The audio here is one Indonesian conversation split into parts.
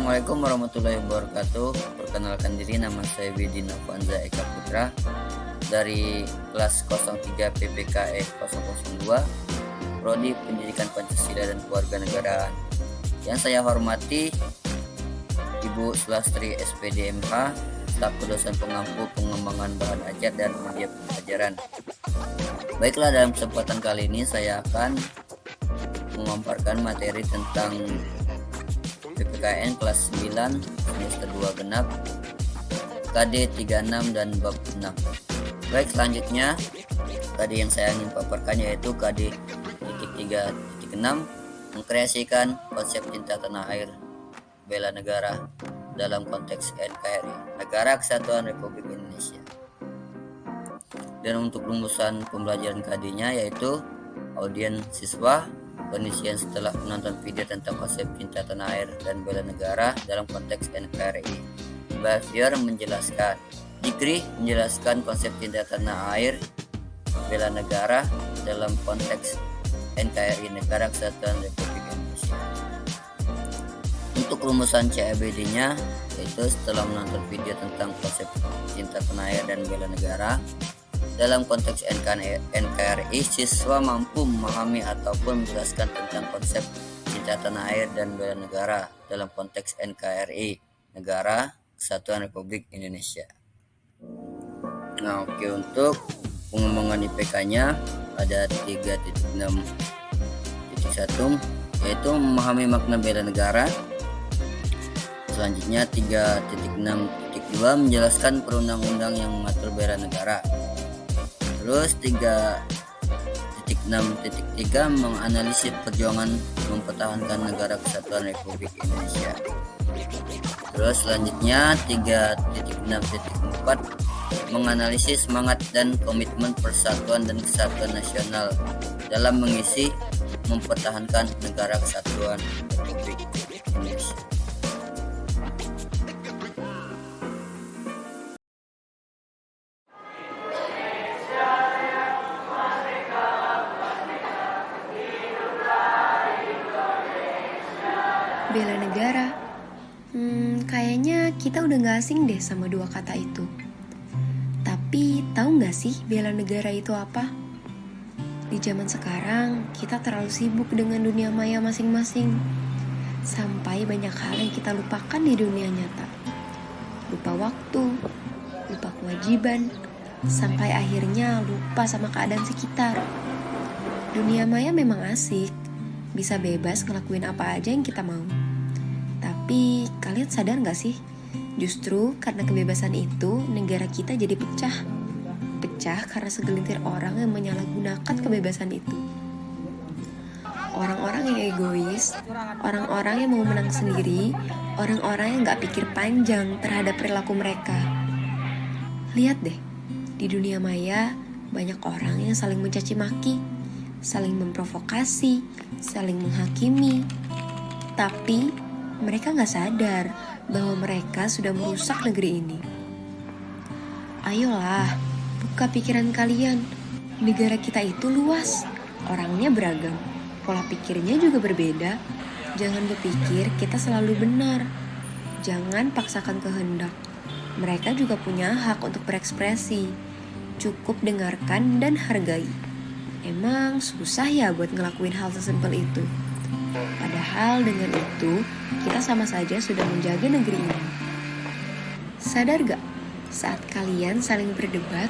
Assalamualaikum warahmatullahi wabarakatuh. Perkenalkan diri, nama saya Widhi Novanza Eka Putra dari kelas 03 PPKE 002 Prodi Pendidikan Pancasila dan Kewarganegaraan. Yang saya hormati Ibu Sulastri SPDMH, staf dosen pengampu pengembangan bahan ajar dan media pembelajaran. Baiklah, dalam kesempatan kali ini saya akan memaparkan materi tentang PPKN kelas 9 semester 2 genap KD 36 dan bab 6. Baik, selanjutnya KD yang saya ingin paparkan yaitu KD 3.6 mengkreasikan konsep cinta tanah air bela negara dalam konteks NKRI, Negara Kesatuan Republik Indonesia. Dan untuk rumusan pembelajaran KD-nya yaitu audien siswa, pengisian setelah menonton video tentang konsep cinta tanah air dan bela negara dalam konteks NKRI. Behavior menjelaskan, Jikri menjelaskan konsep cinta tanah air bela negara dalam konteks NKRI, Negara Kesatuan Republik Indonesia. Untuk rumusan CABD-nya yaitu setelah menonton video tentang konsep cinta tanah air dan bela negara dalam konteks NKRI, siswa mampu memahami ataupun menjelaskan tentang konsep cinta tanah air dan bela negara dalam konteks NKRI, Negara Kesatuan Republik Indonesia. Nah, oke, untuk pengembangan IPK-nya ada 3.6.1 yaitu memahami makna bela negara. Selanjutnya 3.6.2 menjelaskan perundang-undang yang mengatur bela negara. Terus 3.6.3 menganalisis perjuangan mempertahankan Negara Kesatuan Republik Indonesia. Terus selanjutnya 3.6.4 menganalisis semangat dan komitmen persatuan dan kesatuan nasional dalam mengisi mempertahankan Negara Kesatuan Republik Indonesia. Bela negara. Kayaknya kita udah gak asing deh sama dua kata itu. Tapi tahu gak sih bela negara itu apa? Di zaman sekarang, kita terlalu sibuk dengan dunia maya masing-masing. Sampai banyak hal yang kita lupakan di dunia nyata. Lupa waktu, lupa kewajiban, sampai akhirnya lupa sama keadaan sekitar. Dunia maya memang asik, bisa bebas ngelakuin apa aja yang kita mau. Tapi kalian sadar gak sih? Justru karena kebebasan itu negara kita jadi pecah. Pecah karena segelintir orang yang menyalahgunakan kebebasan itu. Orang-orang yang egois, orang-orang yang mau menang sendiri, orang-orang yang gak pikir panjang terhadap perilaku mereka. Lihat deh, di dunia maya banyak orang yang saling mencaci maki, saling memprovokasi, saling menghakimi. Tapi mereka gak sadar bahwa mereka sudah merusak negeri ini. Ayolah, buka pikiran kalian. Negara kita itu luas, orangnya beragam, pola pikirnya juga berbeda. Jangan berpikir kita selalu benar. Jangan paksakan kehendak. Mereka juga punya hak untuk berekspresi. Cukup dengarkan dan hargai. Emang susah ya buat ngelakuin hal sesimpel itu. Padahal dengan itu, kita sama saja sudah menjaga negeri ini. Sadar gak? Saat kalian saling berdebat,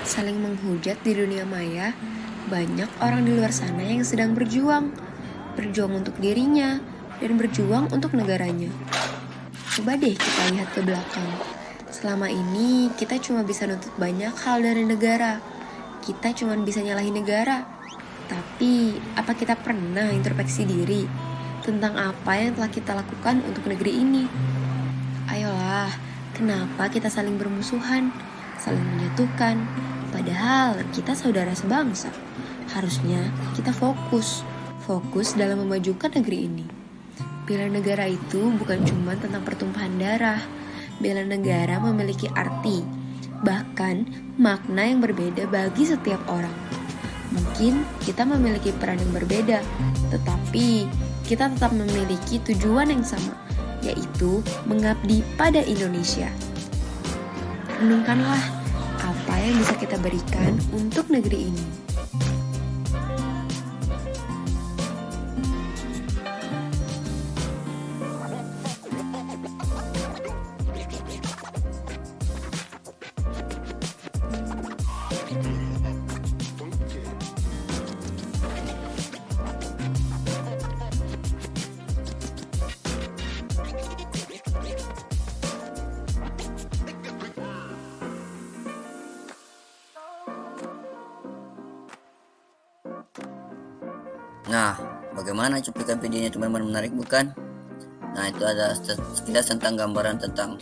saling menghujat di dunia maya, banyak orang di luar sana yang sedang berjuang. Berjuang untuk dirinya, dan berjuang untuk negaranya. Coba deh kita lihat ke belakang. Selama ini, kita cuma bisa nuntut banyak hal dari negara. Kita cuma bisa nyalahin negara. Tapi, apa kita pernah introspeksi diri tentang apa yang telah kita lakukan untuk negeri ini? Ayolah, kenapa kita saling bermusuhan, saling menyatukan, padahal kita saudara sebangsa? Harusnya kita fokus dalam memajukan negeri ini. Bela negara itu bukan cuma tentang pertumpahan darah. Bela negara memiliki arti, bahkan makna yang berbeda bagi setiap orang. Mungkin kita memiliki peran yang berbeda, tetapi kita tetap memiliki tujuan yang sama, yaitu mengabdi pada Indonesia. Renungkanlah apa yang bisa kita berikan untuk negeri ini. Nah, bagaimana cuplikan videonya teman-teman, menarik bukan? Nah, itu ada sekilas tentang gambaran tentang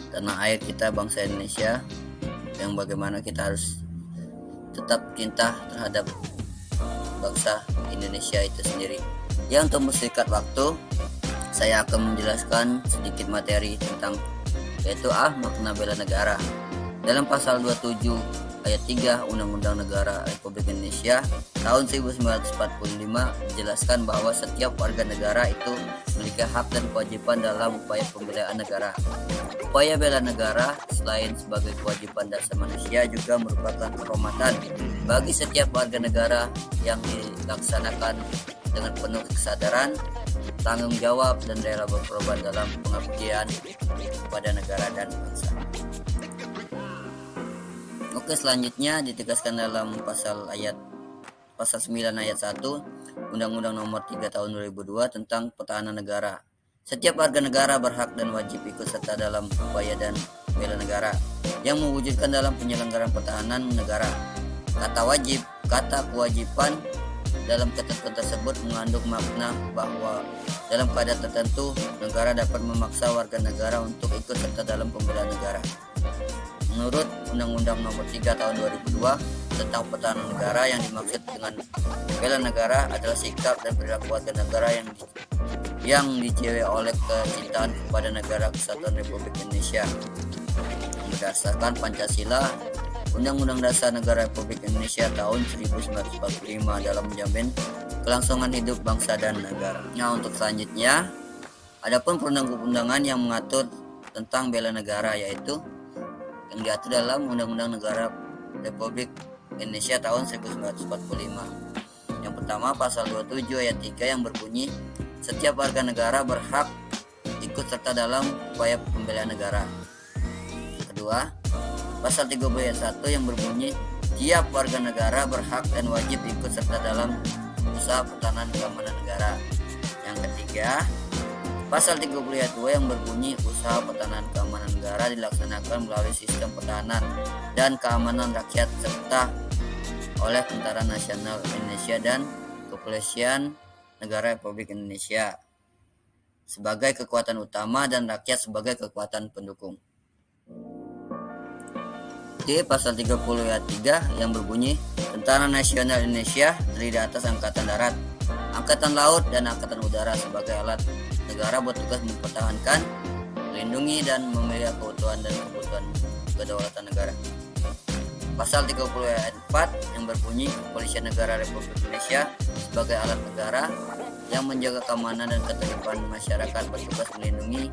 tanah air kita, bangsa Indonesia, yang bagaimana kita harus tetap cinta terhadap bangsa Indonesia itu sendiri. Ya, untuk mempersingkat waktu, saya akan menjelaskan sedikit materi tentang yaitu makna bela negara. Dalam pasal 27 ayat 3 Undang-Undang Negara Republik Indonesia tahun 1945 dijelaskan bahwa setiap warga negara itu memiliki hak dan kewajiban dalam upaya pembelaan negara. Upaya bela negara selain sebagai kewajiban dasar manusia juga merupakan kehormatan bagi setiap warga negara yang dilaksanakan dengan penuh kesadaran, tanggung jawab, dan rela berkorban dalam pengabdian kepada negara dan bangsa. Oke, selanjutnya ditegaskan dalam pasal 9 ayat 1 Undang-Undang Nomor 3 Tahun 2002 tentang Pertahanan Negara. Setiap warga negara berhak dan wajib ikut serta dalam upaya dan bela negara yang mewujudkan dalam penyelenggaraan pertahanan negara. Kata kewajiban dalam ketentuan tersebut mengandung makna bahwa dalam keadaan tertentu negara dapat memaksa warga negara untuk ikut serta dalam pembelaan negara. Menurut Undang-Undang Nomor 3 Tahun 2002 tentang Pertahanan Negara, yang dimaksud dengan bela negara adalah sikap dan perilaku warga negara yang dicewe oleh kecintaan kepada negara Kesatuan Republik Indonesia. Berdasarkan Pancasila, Undang-Undang Dasar Negara Republik Indonesia tahun 1945 dalam menjamin kelangsungan hidup bangsa dan negara. Nah, untuk selanjutnya, adapun perundang-undangan yang mengatur tentang bela negara, yaitu yang diatur dalam Undang-Undang Negara Republik Indonesia tahun 1945. Yang pertama, pasal 27 ayat 3 yang berbunyi setiap warga negara berhak ikut serta dalam upaya pembelaan negara. Kedua, pasal 30 ayat 1 yang berbunyi tiap warga negara berhak dan wajib ikut serta dalam usaha pertahanan keamanan negara. Yang ketiga, pasal 30 ayat 2 yang berbunyi usaha pertahanan keamanan negara dilaksanakan melalui sistem pertahanan dan keamanan rakyat serta oleh Tentara Nasional Indonesia dan Kepolisian Negara Republik Indonesia sebagai kekuatan utama dan rakyat sebagai kekuatan pendukung. Di pasal 30 ayat 3 yang berbunyi Tentara Nasional Indonesia terdiri atas Angkatan Darat, Angkatan Laut, dan Angkatan Udara sebagai alat negara bertugas mempertahankan, melindungi, dan memelihara keutuhan dan kebutuhan kedaulatan negara. Pasal 30 ayat 4 yang berbunyi Kepolisian Negara Republik Indonesia sebagai alat negara yang menjaga keamanan dan ketertiban masyarakat bertugas melindungi,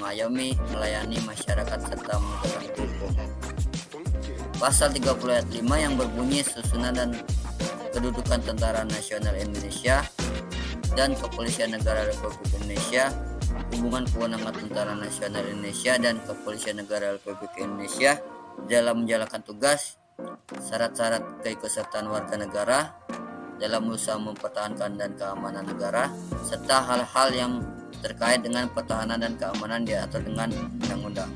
mengayomi, melayani masyarakat serta menegakkan hukum. Pasal 30 ayat 5 yang berbunyi susunan dan kedudukan Tentara Nasional Indonesia dan Kepolisian Negara Republik Indonesia, hubungan kewenangan Tentara Nasional Indonesia dan Kepolisian Negara Republik Indonesia dalam menjalankan tugas, syarat-syarat keikutsertaan warga negara dalam usaha mempertahankan dan keamanan negara, serta hal-hal yang terkait dengan pertahanan dan keamanan diatur dengan undang-undang.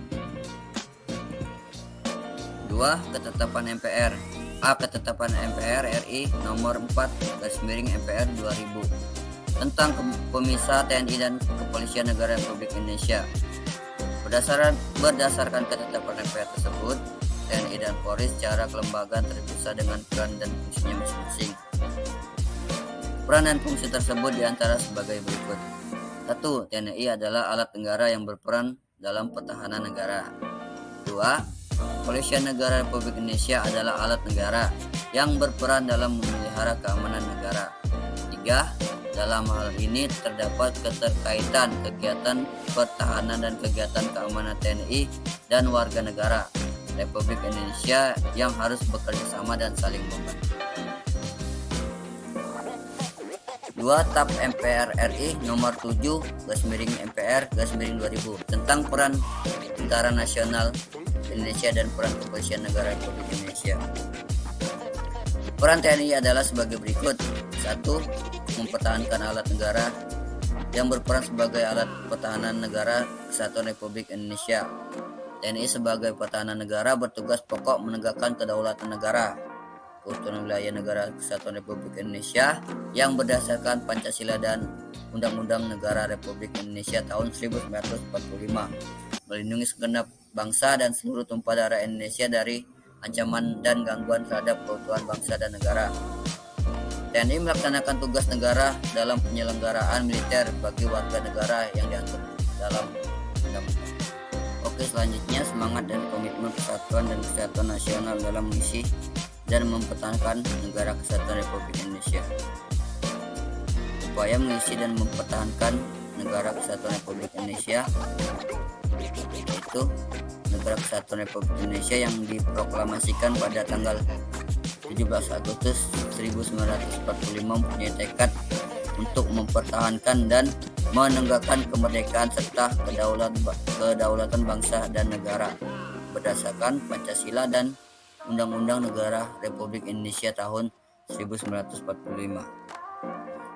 2. Ketetapan MPR. Ketetapan MPR RI nomor 4/MPR 2000 tentang pemisah TNI dan Kepolisian Negara Republik Indonesia. Berdasarkan ketetapan MPR tersebut, TNI dan Polri secara kelembagaan terpisah dengan peran dan fungsinya masing-masing. Peran dan fungsi tersebut diantara sebagai berikut. 1. TNI adalah alat negara yang berperan dalam pertahanan negara. 2. Kepolisian Negara Republik Indonesia adalah alat negara yang berperan dalam memelihara keamanan negara. 3. Dalam hal ini terdapat keterkaitan kegiatan pertahanan dan kegiatan keamanan TNI dan warga negara Republik Indonesia yang harus bekerja sama dan saling membantu. 2. TAP MPR RI nomor 7/MPR/2000 tentang peran Tentara Nasional Indonesia dan peran Kepolisian Negara Republik Indonesia. Peran TNI adalah sebagai berikut. 1. Mempertahankan alat negara yang berperan sebagai alat pertahanan negara Kesatuan Republik Indonesia. TNI sebagai pertahanan negara bertugas pokok menegakkan kedaulatan negara, keutuhan wilayah negara Kesatuan Republik Indonesia yang berdasarkan Pancasila dan Undang-Undang Negara Republik Indonesia tahun 1945, melindungi segenap bangsa dan seluruh tumpah darah Indonesia dari ancaman dan gangguan terhadap keutuhan bangsa dan negara. TNI melaksanakan tugas negara dalam penyelenggaraan militer bagi warga negara yang diatur dalam undang-undang. Oke, selanjutnya semangat dan komitmen persatuan dan kesatuan nasional dalam mengisi dan mempertahankan negara kesatuan Republik Indonesia. Upaya mengisi dan mempertahankan negara kesatuan Republik Indonesia, yaitu negara kesatuan Republik Indonesia yang diproklamasikan pada tanggal 17 Agustus 1945 mempunyai tekad untuk mempertahankan dan menegakkan kemerdekaan serta kedaulatan bangsa dan negara berdasarkan Pancasila dan Undang-Undang Negara Republik Indonesia tahun 1945.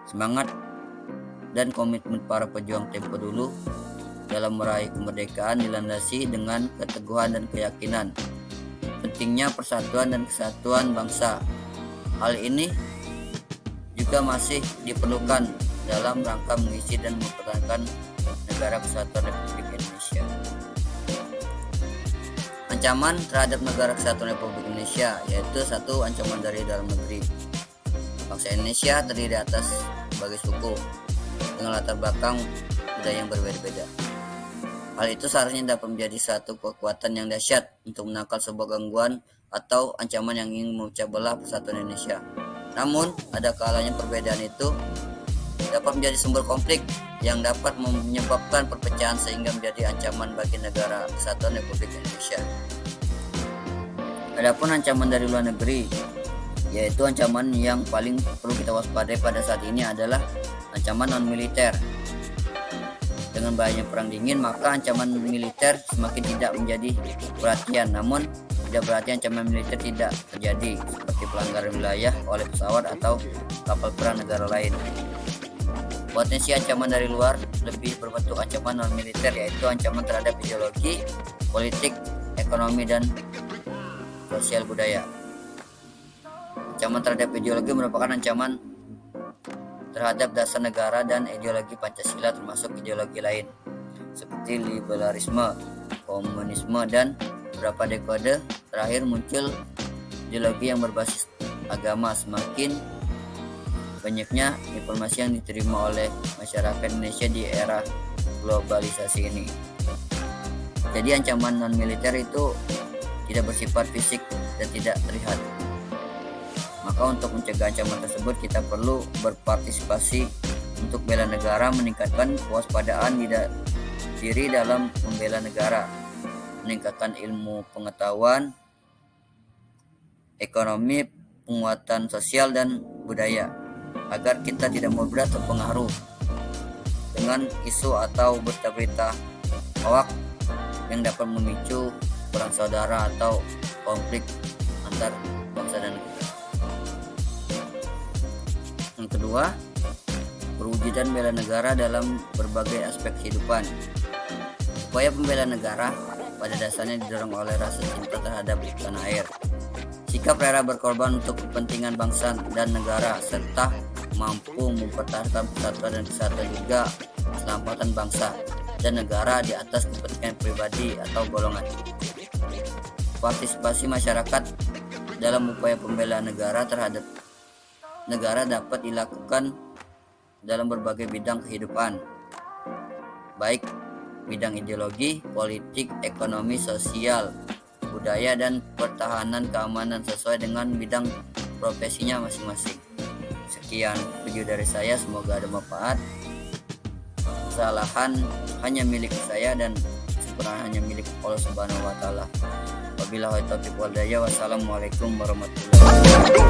Semangat dan komitmen para pejuang tempo dulu dalam meraih kemerdekaan dilandasi dengan keteguhan dan keyakinan pentingnya persatuan dan kesatuan bangsa. Hal ini juga masih diperlukan dalam rangka mengisi dan mempertahankan negara kesatuan Republik Indonesia. Ancaman terhadap negara kesatuan Republik Indonesia, yaitu 1. Ancaman dari dalam negeri. Bangsa Indonesia terdiri atas berbagai suku dengan latar belakang budaya yang berbeda-beda. Hal itu seharusnya dapat menjadi satu kekuatan yang dahsyat untuk menangkal sebuah gangguan atau ancaman yang ingin memecah belah persatuan Indonesia. Namun, ada kalanya perbedaan itu dapat menjadi sumber konflik yang dapat menyebabkan perpecahan sehingga menjadi ancaman bagi negara kesatuan Republik Indonesia. Adapun ancaman dari luar negeri, yaitu ancaman yang paling perlu kita waspadai pada saat ini adalah ancaman non-militer. Dengan bahayanya perang dingin, maka ancaman militer semakin tidak menjadi perhatian. Namun, tidak berarti ancaman militer tidak terjadi, seperti pelanggaran wilayah oleh pesawat atau kapal perang negara lain. Potensi ancaman dari luar lebih berbentuk ancaman non-militer, yaitu ancaman terhadap ideologi, politik, ekonomi, dan sosial budaya. Ancaman terhadap ideologi merupakan ancaman terhadap dasar negara dan ideologi Pancasila, termasuk ideologi lain seperti liberalisme, komunisme, dan beberapa dekade terakhir muncul ideologi yang berbasis agama. Semakin banyaknya informasi yang diterima oleh masyarakat Indonesia di era globalisasi ini. Jadi ancaman non-militer itu tidak bersifat fisik dan tidak terlihat. Maka untuk mencegah ancaman tersebut kita perlu berpartisipasi untuk bela negara, meningkatkan kewaspadaan diri dalam membela negara, meningkatkan ilmu pengetahuan, ekonomi, penguatan sosial dan budaya, agar kita tidak mudah terpengaruh dengan isu atau berita-berita hoak yang dapat memicu perang saudara atau konflik antar bangsa dan negara. Yang kedua, perwujudan bela negara dalam berbagai aspek kehidupan. Upaya pembela negara pada dasarnya didorong oleh rasa cinta terhadap tanah air, sikap rela berkorban untuk kepentingan bangsa dan negara, serta mampu mempertahankan persatuan dan kesatuan juga keselamatan bangsa dan negara di atas kepentingan pribadi atau golongan. Partisipasi masyarakat dalam upaya pembelaan negara terhadap negara dapat dilakukan dalam berbagai bidang kehidupan, baik bidang ideologi, politik, ekonomi, sosial, budaya, dan pertahanan keamanan sesuai dengan bidang profesinya masing-masing. Sekian video dari saya, semoga ada manfaat. Kesalahan hanya milik saya dan kesempurnaan hanya milik Allah Subhanahu wa taala. Wabillahi taufiq wal hidayah. Wassalamualaikum warahmatullahi wabarakatuh.